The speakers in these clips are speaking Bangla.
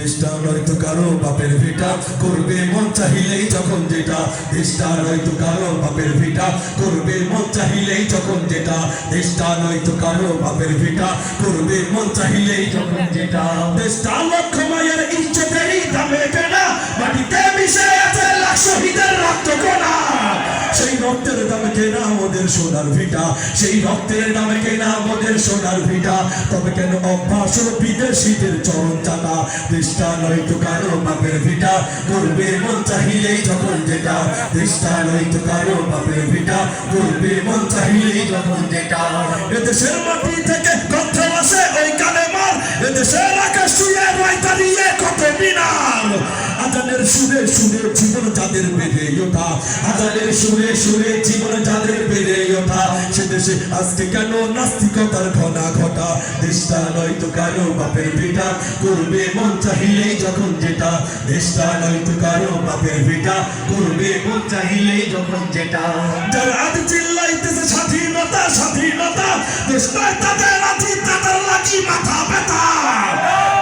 দেশটা নয়তো কারো বাপের ভিটা, করবে মন চাহিলেই যখন যেটা। দেশটা নয়তো কারো বাপের ভিটা, করবে মন চাহিলেই যখন যেটা। দেশটা নয়তো কারো বাপের ভিটা, করবে মন চাহিলেই যখন যেটা। দেশটা লক্ষ মায়ের ইজ্জতেরই দামে কেনা, মাটিতে মিশে আছে লাখ শহীদের রক্ত কোনা। সেই রক্তের দামে কেনা ওদের সোনার ভিটা, সেই রক্তের দামে কেনা ওদের সোনার ভিটা। তবে কেন অভ্যাস বিদেশিদের চরণ চাটা। দেশটা নয়তো কারো বাপের ভিটা, করবে মন চাহিলেই যখন যেটা। দেশটা নয়তো কারো বাপের ভিটা, করবে মন চাহিলেই যখন যেটা। এদেশের মাটি থেকে কণ্ঠ আসে ওই কালেমার, এদেশের আকাশ ছুঁয়ে রয় দাঁড়িয়ে কত মিনার। আজানের সুরে সুরে জীবন যাদের বেড়ে ওঠা, আজানের সুরে সুরে জীবন যাদের বেড়ে ওঠা। সে দেশে আজকে কেন নাস্তিকতার ঘনা ঘটা। দেশটা নয়তো কারো বাপের ভিটা, করবে মন চাহিলেই যখন যেটা। দেশটা নয়তো কারো বাপের ভিটা, করবে মন চাহিলেই যখন যেটা। যারা আজ চিল্লাইতেছে স্বাধীনতা স্বাধীনতা, দেশ নয় তাদের আছি তাদের লাগি মাথা ব্যথা।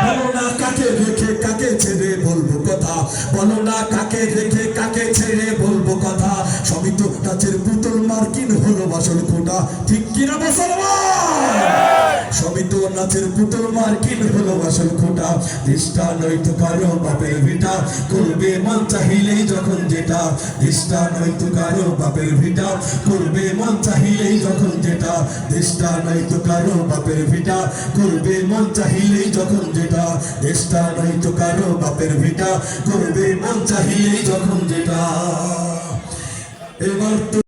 বলো না কাকে রেখে কাকে ছেড়ে বলবো কথা, বলো না কাকে রেখে কাকে ছেড়ে বলবো কথা। সবই তো নাচের পুতুল, মার্কিন হলো বাসন খোটা, ঠিক কিনা মুসলমান? সবই তো নাচের পুতুল, মার্কিন হলো বাসন খোটা। দেশটা নয়তো কারো বাপের ভিটা, করবে মন চাহিলেই যখন যেটা। দেশটা নয়তো কারো বাপের ভিটা, করবে মন চাহিলেই যখন যেটা। দেশটা নয়তো কারো বাপের ভিটা, করবে মন চাহিলেই যখন যেটা। দেশটা নয়তো কারো বাপের ভিটা, করবে মন চাহিলেই যখন যেটা। এবার তো